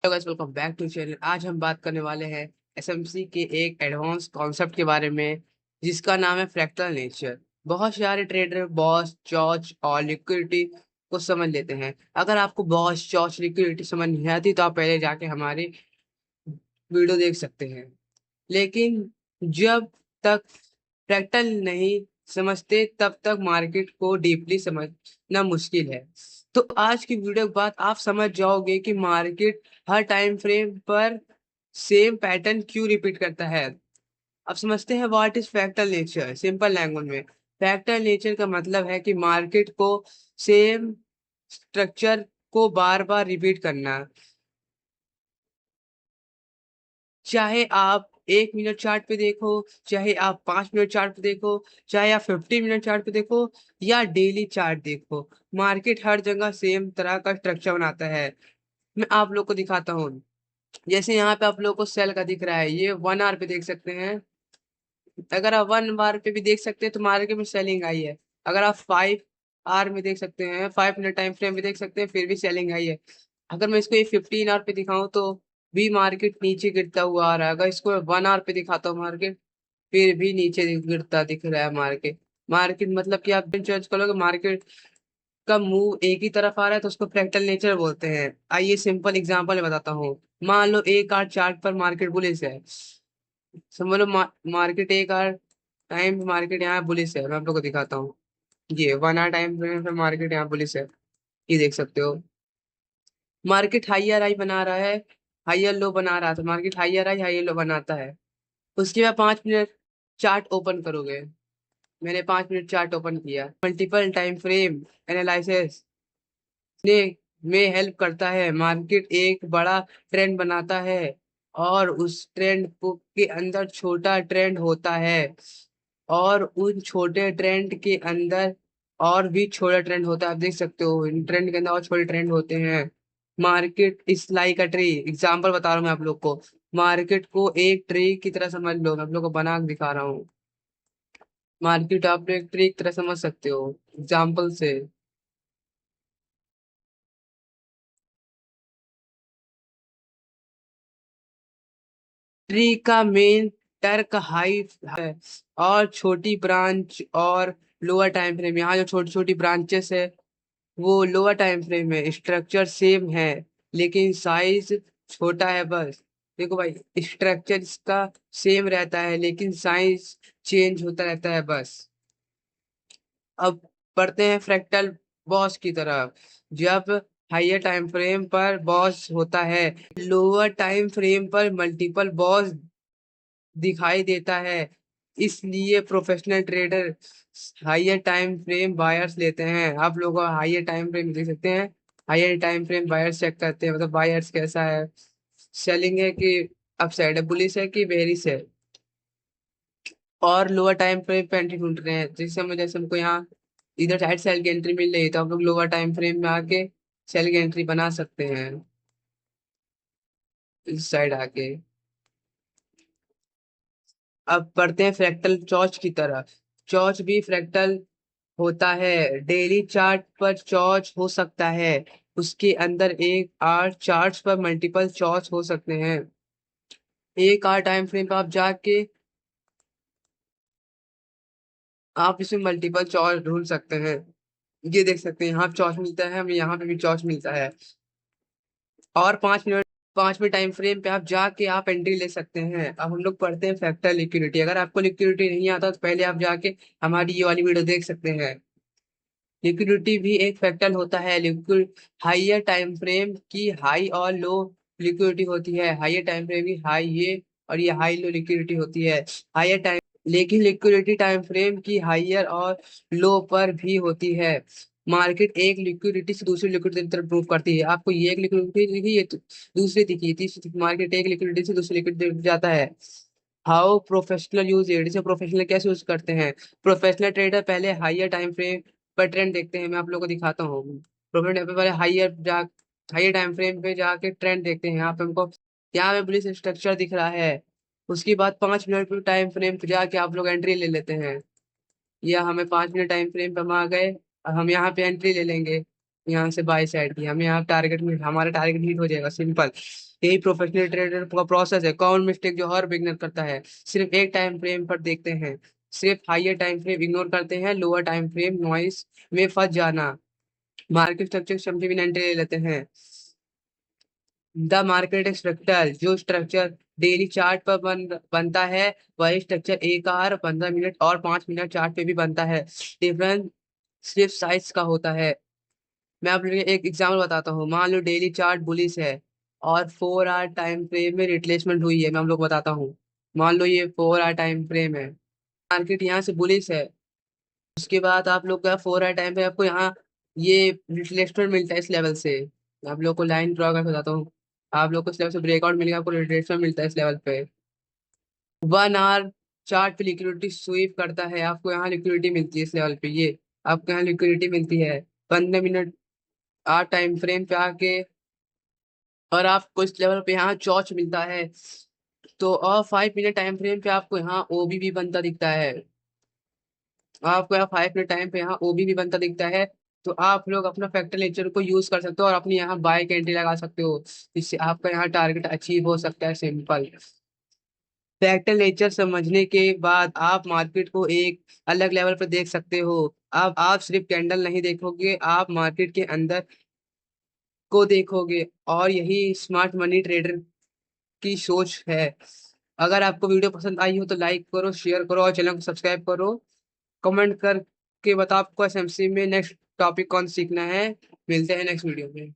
Hello guys, welcome back to channel. आज हम बात करने वाले हैं एसएमसी के एक एडवांस कॉन्सेप्ट के बारे में, जिसका नाम है फ्रैक्टल नेचर। बहुत सारे ट्रेडर बॉस, चॉच और लिक्विडिटी को समझ लेते हैं। अगर आपको बॉस, चॉच, लिक्विडिटी समझ नहीं आती तो आप पहले जाके हमारी वीडियो देख सकते हैं। लेकिन जब तक फ्रैक्टल नहीं समझते तब तक मार्केट को डीपली समझना मुश्किल है। तो आज की वीडियो के बाद आप समझ जाओगे कि मार्केट हर टाइम फ्रेम पर सेम पैटर्न क्यों रिपीट करता है। अब समझते हैं what is fractal nature simple language में। फ्रैक्टल नेचर का मतलब है कि मार्केट को सेम स्ट्रक्चर को बार बार रिपीट करना। चाहे आप 1 मिनट चार्ट पे देखो, चाहे आप 5 मिनट चार्ट पे देखो, चाहे आप 50 मिनट चार्ट पे देखो या डेली चार्ट देखो, मार्केट हर जगह सेम तरह का स्ट्रक्चर बनाता है। मैं आप लोग को दिखाता हूँ। जैसे यहाँ पे आप लोग को सेल का दिख रहा है, ये 1 आवर पे देख सकते हैं। अगर आप 1 आवर पे भी देख सकते हैं तो मार्केट में सेलिंग आई है। अगर आप 5 आवर में देख सकते हैं, 5 मिनट टाइम फ्रेम में देख सकते हैं, फिर भी सेलिंग आई है। अगर मैं इसको ये 15 आवर पे दिखाऊं तो भी मार्केट नीचे गिरता हुआ आ रहा है। अगर इसको 1 आवर पे दिखाता हूँ मार्केट, फिर भी नीचे गिरता दिख रहा है मार्केट। मार्केट मतलब कि आप चर्च करोगे मार्केट का मूव एक ही तरफ आ रहा है तो उसको फ्रैक्टल नेचर बोलते हैं। आइए सिंपल एग्जांपल बताता हूँ। मान लो एक आर चार्ट पर मार्केट बुलिश है। समझ लो मार्केट एक आर टाइम मार्केट यहाँ बुलिश है। मैं आप लोग को दिखाता हूँ। ये 1 आवर टाइम फ्रेम पे मार्केट यहाँ बुलिश है, ये देख सकते हो। मार्केट हाइयर हाई बना रहा है, हाइयर लो बना रहा था। मार्केट हाइयर हाई हाइयर लो बनाता है। उसके बाद 5 मिनट चार्ट ओपन करोगे। मैंने 5 मिनट चार्ट ओपन किया। मल्टीपल टाइम फ्रेम एनालिसिस ने में हेल्प करता है। मार्केट एक बड़ा ट्रेंड बनाता है और उस ट्रेंड को के अंदर छोटा ट्रेंड होता है, और उन छोटे ट्रेंड के अंदर और भी छोटा ट्रेंड होता है। आप देख सकते हो इन ट्रेंड के अंदर और छोटे ट्रेंड होते हैं। मार्केट इस लाइक अ ट्री, एग्जाम्पल बता रहा हूँ मैं आप लोग को। मार्केट को एक ट्री की तरह समझ लो, मैं आप लोग को बना के दिखा रहा हूँ। मार्केट आप एक ट्री की तरह समझ सकते हो एग्जाम्पल से। ट्री का मेन टर्क हाई है और छोटी ब्रांच और लोअर टाइम फ्रेम। यहाँ जो छोटी छोटी ब्रांचेस है वो लोअर टाइम फ्रेम में स्ट्रक्चर सेम है, लेकिन साइज छोटा है बस। देखो भाई, स्ट्रक्चर इसका सेम रहता है लेकिन साइज चेंज होता रहता है बस। अब बढ़ते हैं फ्रैक्टल बॉस की तरफ। जब हाइयर टाइम फ्रेम पर बॉस होता है, लोअर टाइम फ्रेम पर मल्टीपल बॉस दिखाई देता है। इसलिए professional trader higher time frame buyers लेते हैं। आप लोग हाइयर टाइम फ्रेम देख सकते हैं। Higher time frame buyers check करते हैं, मतलब बायर्स कैसा है, सेलिंग है कि अप साइड है, बुलिश है कि बेरिश है। और लोअर टाइम फ्रेम पे एंट्री ढूंढ रहे हैं। जैसे हमको यहाँ इधर साइड सेल की एंट्री मिल रही है, तो आप लोग लोअर टाइम फ्रेम में आके सेल की एंट्री बना सकते हैं इस साइड आके। अब बढ़ते हैं फ्रैक्टल चौच की तरफ। चौच भी फ्रैक्टल होता है। डेली चार्ट पर चौच हो सकता है, उसके अंदर एक आर चार्ट्स पर मल्टीपल चौच हो सकते हैं। एक आर टाइम फ्रेम पर आप जाके आप इसमें मल्टीपल चौच ढूंढ सकते हैं। ये देख सकते हैं यहाँ चौच मिलता है, हमें यहाँ पे भी चौच मिलता है। और 5 मिनट टाइम फ्रेम पे आप जाके आप एंट्री ले सकते हैं। अब हम लोग पढ़ते हैं फैक्टर लिक्विडिटी। अगर आपको लिक्विडिटी नहीं आता तो पहले आप जाके हमारी ये वाली वीडियो देख सकते हैं। लिक्विडिटी भी एक फैक्टर होता है। लिक्विड हाइयर टाइम फ्रेम की हाई और लो लिक्विडिटी होती है। हाइयर टाइम फ्रेम की हाई ये और ये हाई लो लिक्विडिटी होती है। हाइयर टाइम लेकिन लिक्विडिटी टाइम फ्रेम की हाइयर और लो पर भी होती है। मार्केट एक लिक्विडिटी से दूसरी लिक्विडिटी की तरफ मूव करती है। आपको ये एक लिक्विडिटी दिखी, ये दूसरी दिखी, तीसरी दिखी। मार्केट एक लिक्विडिटी से दूसरी लिक्विडिटी जाता है। हाउ प्रोफेशनल यूज इट, इसे प्रोफेशनल कैसे यूज करते हैं। प्रोफेशनल ट्रेडर पहले हाइयर टाइम फ्रेम पर ट्रेंड देखते हैं। मैं आप लोगों को दिखाता हूँ। प्रोफेशनल टाइम पे पहले हाइयर टाइम फ्रेम पे जाके ट्रेंड देखते हैं। यहाँ पे हमको यहाँ पे बुलिश स्ट्रक्चर दिख रहा है। उसके बाद 5 मिनट टाइम फ्रेम पे जाके आप लोग एंट्री ले लेते हैं। या हमें 5 मिनट टाइम फ्रेम पे हम आ गए, अब हम यहाँ पे एंट्री ले लेंगे। यहाँ से बाई साइड की हमें यहाँ टारगेट में हमारा टारगेट हिट हो जाएगा, सिंपल। यही प्रोफेशनल ट्रेडर का प्रोसेस है। कॉमन मिस्टेक जो हर बिगनर करता है, सिर्फ एक टाइम फ्रेम पर देखते हैं, सिर्फ हाइयर टाइम फ्रेम इग्नोर करते हैं, लोअर टाइम फ्रेम नॉइस में फंस जाना, मार्केट स्ट्रक्चर समझे बिना एंट्री ले लेते हैं। द मार्केट स्ट्रक्चर, जो स्ट्रक्चर डेली चार्ट पर बनता है, वही स्ट्रक्चर एक आवर 15 मिनट और 5 मिनट चार्ट पे भी बनता है। डिफरेंस सिर्फ साइज का होता है। मैं आप लोगों को एक एग्जाम्पल बताता हूँ। मान लो डेली चार्ट बुलिश है और 4 आवर टाइम फ्रेम में रिट्रेसमेंट हुई है। मैं आप लोग को बताता हूँ। मान लो ये 4 आवर टाइम फ्रेम है, मार्केट यहाँ से बुलिश है। उसके बाद आप लोग का 4 आवर टाइम पे आपको यहाँ ये रिट्रेसमेंट मिलता है इस लेवल से। आप लोग को लाइन ड्रॉ करके बताता हूँ। आप लोग को इस लेवल से ब्रेकआउट मिलेगा, आपको रिट्रेसमेंट मिलता है इस लेवल पे। 1 आवर चार्ट पे लिक्विडिटी स्वीप करता है, आपको यहाँ लिक्विडिटी मिलती है इस लेवल पे, ये आपको यहाँ लिक्विडिटी मिलती है। 15 मिनट आर टाइम फ्रेम पे आके और आपको इस लेवल पे यहाँ चौच मिलता है। तो और 5 मिनट टाइम फ्रेम पे आपको यहाँ ओबी भी बनता दिखता है। आपको यहाँ 5 मिनट टाइम पे यहाँ ओबी भी बनता दिखता है। तो आप लोग अपना फैक्टर नेचर को यूज कर सकते हो और अपनी यहाँ बाय की एंट्री लगा सकते हो, जिससे आपका यहाँ टारगेट अचीव हो सकता है, सिंपल। फैक्टर नेचर समझने के बाद आप मार्केट को एक अलग लेवल पर देख सकते हो। अब आप सिर्फ कैंडल नहीं देखोगे, आप मार्केट के अंदर को देखोगे, और यही स्मार्ट मनी ट्रेडर की सोच है। अगर आपको वीडियो पसंद आई हो तो लाइक करो, शेयर करो और चैनल को सब्सक्राइब करो। कमेंट करके बताओ आपको एसएमसी में नेक्स्ट टॉपिक कौन सीखना है। मिलते हैं नेक्स्ट वीडियो में।